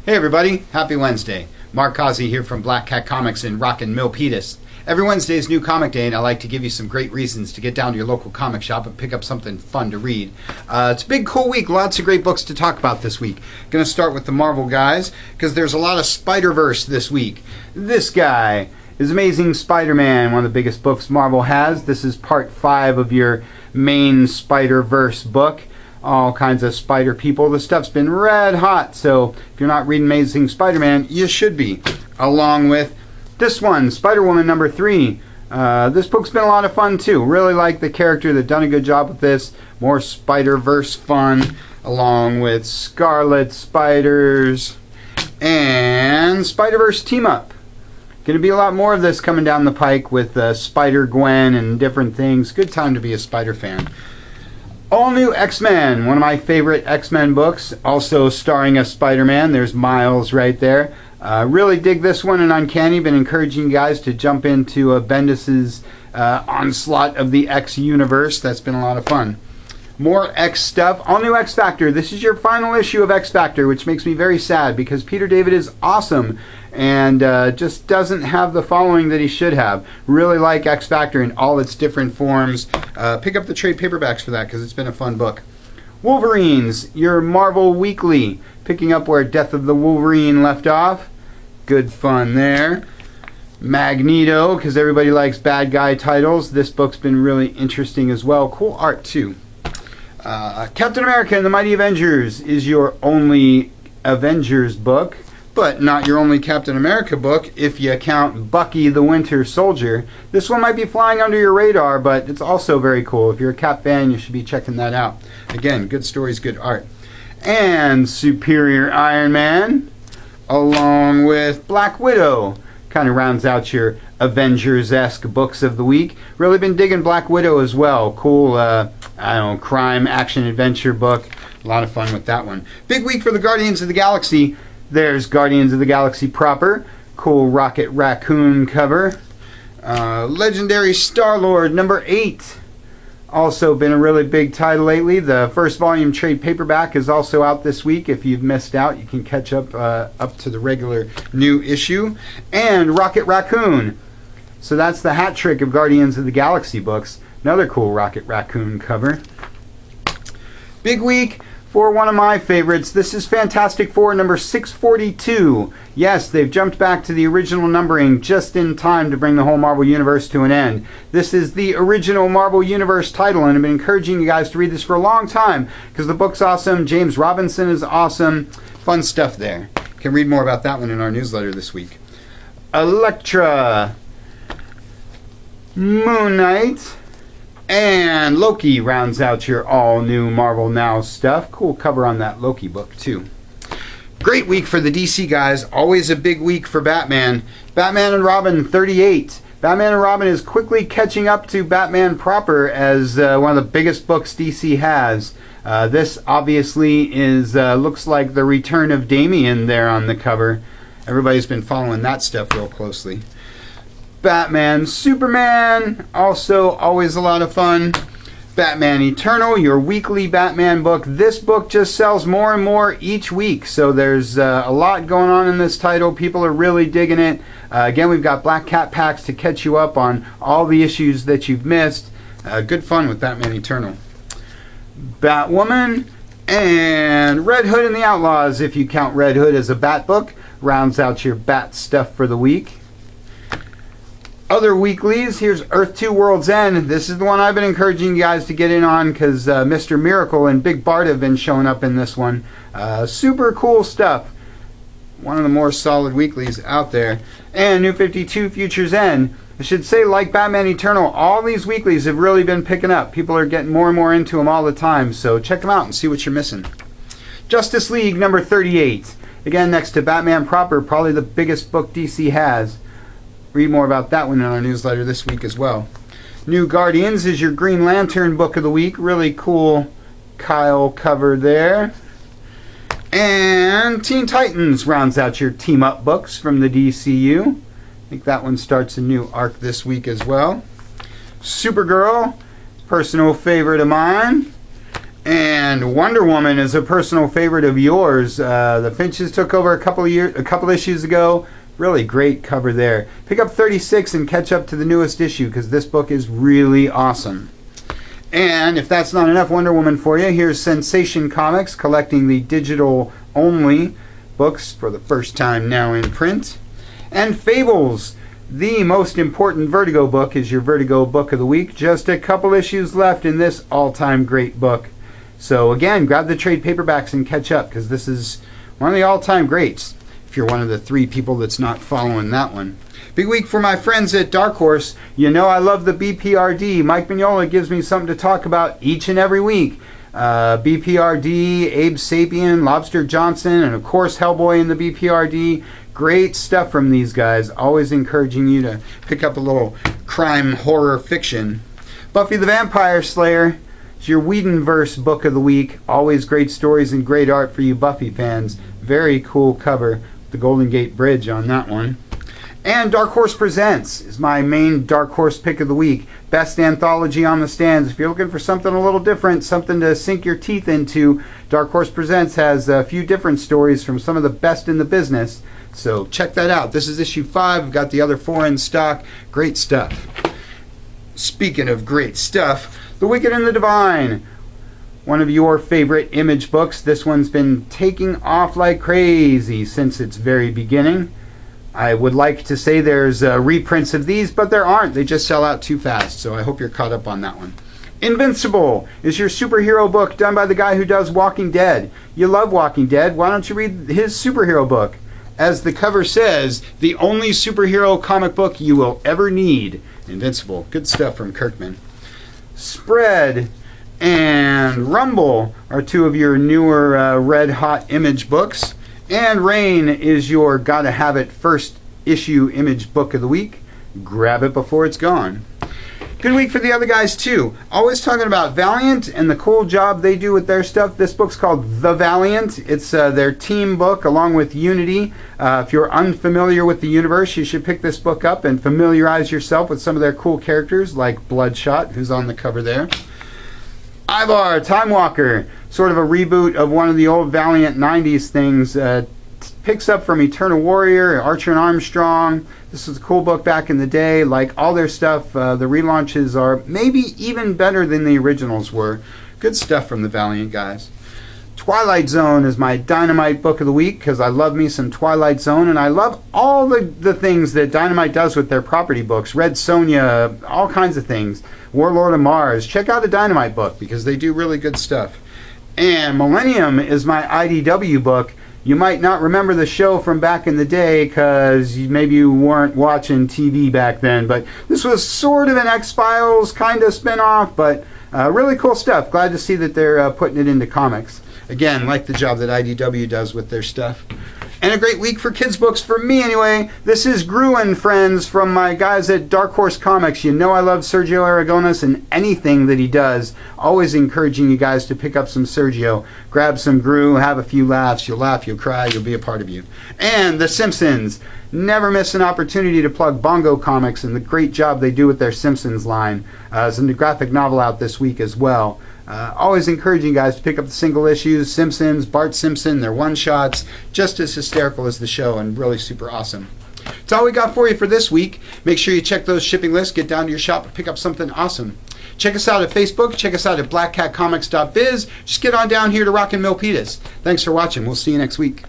Hey everybody, happy Wednesday. Mark Causey here from Black Cat Comics in Rockin' Milpitas. Every Wednesday is New Comic Day, and I like to give you some great reasons to get down to your local comic shop and pick up something fun to read. It's a big, cool week. Lots of great books to talk about this week. Going to start with the Marvel guys, because there's a lot of Spider-Verse this week. This guy is Amazing Spider-Man, one of the biggest books Marvel has. This is part 5 of your main Spider-Verse book. All kinds of spider people. The stuff's been red hot, so if you're not reading Amazing Spider-Man, you should be. Along with this one, Spider-Woman number 3. This book's been a lot of fun too. Really like the character. They've done a good job with this. More Spider-Verse fun, along with Scarlet Spiders and Spider-Verse Team Up. Going to be a lot more of this coming down the pike with Spider-Gwen and different things. Good time to be a Spider fan. All New X-Men, one of my favorite X-Men books, also starring a Spider-Man. There's Miles right there. Really dig this one in Uncanny. Been encouraging you guys to jump into Bendis's onslaught of the X universe. That's been a lot of fun. More X stuff. All New X Factor. This is your final issue of X Factor, which makes me very sad because Peter David is awesome and just doesn't have the following that he should have. Really like X Factor in all its different forms. Pick up the trade paperbacks for that because it's been a fun book. Wolverines, your Marvel Weekly. Picking up where Death of the Wolverine left off. Good fun there. Magneto, because everybody likes bad guy titles. This book's been really interesting as well. Cool art too. Captain America and the Mighty Avengers is your only Avengers book, but not your only Captain America book if you count Bucky the Winter Soldier. This one might be flying under your radar, but it's also very cool. If you're a Cap fan, you should be checking that out. Again, good stories, good art. And Superior Iron Man, along with Black Widow. Kind of rounds out your Avengers-esque books of the week. Really been digging Black Widow as well. Cool, I don't know, crime, action, adventure book. A lot of fun with that one. Big week for the Guardians of the Galaxy. There's Guardians of the Galaxy proper. Cool Rocket Raccoon cover. Legendary Star-Lord number 8. Also been a really big title lately. The first volume trade paperback is also out this week. If you've missed out, you can catch up to the regular new issue. And Rocket Raccoon. So that's the hat trick of Guardians of the Galaxy books. Another cool Rocket Raccoon cover. Big week for one of my favorites. This is Fantastic Four number 642. Yes, they've jumped back to the original numbering just in time to bring the whole Marvel Universe to an end. This is the original Marvel Universe title, and I've been encouraging you guys to read this for a long time because the book's awesome. James Robinson is awesome. Fun stuff there. You can read more about that one in our newsletter this week. Elektra, Moon Knight, and Loki rounds out your all-new Marvel Now stuff. Cool cover on that Loki book, too. Great week for the DC guys. Always a big week for Batman. Batman and Robin 38. Batman and Robin is quickly catching up to Batman proper as one of the biggest books DC has. This obviously is looks like the return of Damian there on the cover. Everybody's been following that stuff real closely. Batman Superman, also always a lot of fun. Batman Eternal, your weekly Batman book. This book just sells more and more each week, so there's a lot going on in this title. People are really digging it. Again, we've got Black Cat packs to catch you up on all the issues that you've missed. Good fun with Batman Eternal. Batwoman and Red Hood and the Outlaws, if you count Red Hood as a Bat book, rounds out your Bat stuff for the week. Other weeklies, here's Earth 2 World's End. This is the one I've been encouraging you guys to get in on because Mr. Miracle and Big Bart have been showing up in this one. Super cool stuff. One of the more solid weeklies out there. And New 52 Future's End. I should say, like Batman Eternal, all these weeklies have really been picking up. People are getting more and more into them all the time, so check them out and see what you're missing. Justice League number 38. Again, next to Batman proper, probably the biggest book DC has. Read more about that one in our newsletter this week as well. New Guardians is your Green Lantern book of the week. Really cool Kyle cover there. And Teen Titans rounds out your Team Up books from the DCU. I think that one starts a new arc this week as well. Supergirl, personal favorite of mine. And Wonder Woman is a personal favorite of yours. The Finches took over a couple issues ago. Really great cover there. Pick up 36 and catch up to the newest issue because this book is really awesome. And if that's not enough Wonder Woman for you, here's Sensation Comics collecting the digital-only books for the first time now in print. And Fables, the most important Vertigo book, is your Vertigo book of the week. Just a couple issues left in this all-time great book. So again, grab the trade paperbacks and catch up because this is one of the all-time greats if you're one of the 3 people that's not following that one. Big week for my friends at Dark Horse. You know I love the BPRD. Mike Mignola gives me something to talk about each and every week. BPRD, Abe Sapien, Lobster Johnson, and of course Hellboy in the BPRD. Great stuff from these guys. Always encouraging you to pick up a little crime horror fiction. Buffy the Vampire Slayer is your Whedonverse book of the week. Always great stories and great art for you Buffy fans. Very cool cover. The Golden Gate Bridge on that one. And Dark Horse Presents is my main Dark Horse pick of the week. Best anthology on the stands. If you're looking for something a little different, something to sink your teeth into, Dark Horse Presents has a few different stories from some of the best in the business. So check that out. This is issue 5. We've got the other 4 in stock. Great stuff. Speaking of great stuff, The Wicked and the Divine. One of your favorite Image books. This one's been taking off like crazy since its very beginning. I would like to say there's reprints of these, but there aren't. They just sell out too fast, so I hope you're caught up on that one. Invincible is your superhero book done by the guy who does Walking Dead. You love Walking Dead. Why don't you read his superhero book? As the cover says, the only superhero comic book you will ever need. Invincible. Good stuff from Kirkman. Spread and Rumble are 2 of your newer red hot Image books. And Rain is your gotta have it first issue Image book of the week. Grab it before it's gone. Good week for the other guys too. Always talking about Valiant and the cool job they do with their stuff. This book's called The Valiant. It's their team book along with Unity. If you're unfamiliar with the universe, you should pick this book up and familiarize yourself with some of their cool characters like Bloodshot, who's on the cover there. Ivar, Time Walker, sort of a reboot of one of the old Valiant 90s things. Picks up from Eternal Warrior, Archer and Armstrong. This was a cool book back in the day. Like all their stuff, the relaunches are maybe even better than the originals were. Good stuff from the Valiant guys. Twilight Zone is my Dynamite book of the week because I love me some Twilight Zone, and I love all the things that Dynamite does with their property books. Red Sonja, all kinds of things. Warlord of Mars. Check out the Dynamite book because they do really good stuff. And Millennium is my IDW book. You might not remember the show from back in the day because maybe you weren't watching TV back then, but this was sort of an X-Files kind of spin-off, but really cool stuff. Glad to see that they're putting it into comics. Again, like the job that IDW does with their stuff. And a great week for kids books for me anyway. This is Gruen, friends, from my guys at Dark Horse Comics. You know I love Sergio Aragonis and anything that he does. Always encouraging you guys to pick up some Sergio. Grab some Gru, have a few laughs. You'll laugh, you'll cry, you'll be a part of you. And The Simpsons. Never miss an opportunity to plug Bongo Comics and the great job they do with their Simpsons line. There's a new graphic novel out this week as well. Always encouraging you guys to pick up the single issues, Simpsons, Bart Simpson, their one-shots, just as hysterical as the show and really super awesome. That's all we got for you for this week. Make sure you check those shipping lists, get down to your shop and pick up something awesome. Check us out at Facebook, check us out at blackcatcomics.biz. Just get on down here to Rockin' Milpitas. Thanks for watching. We'll see you next week.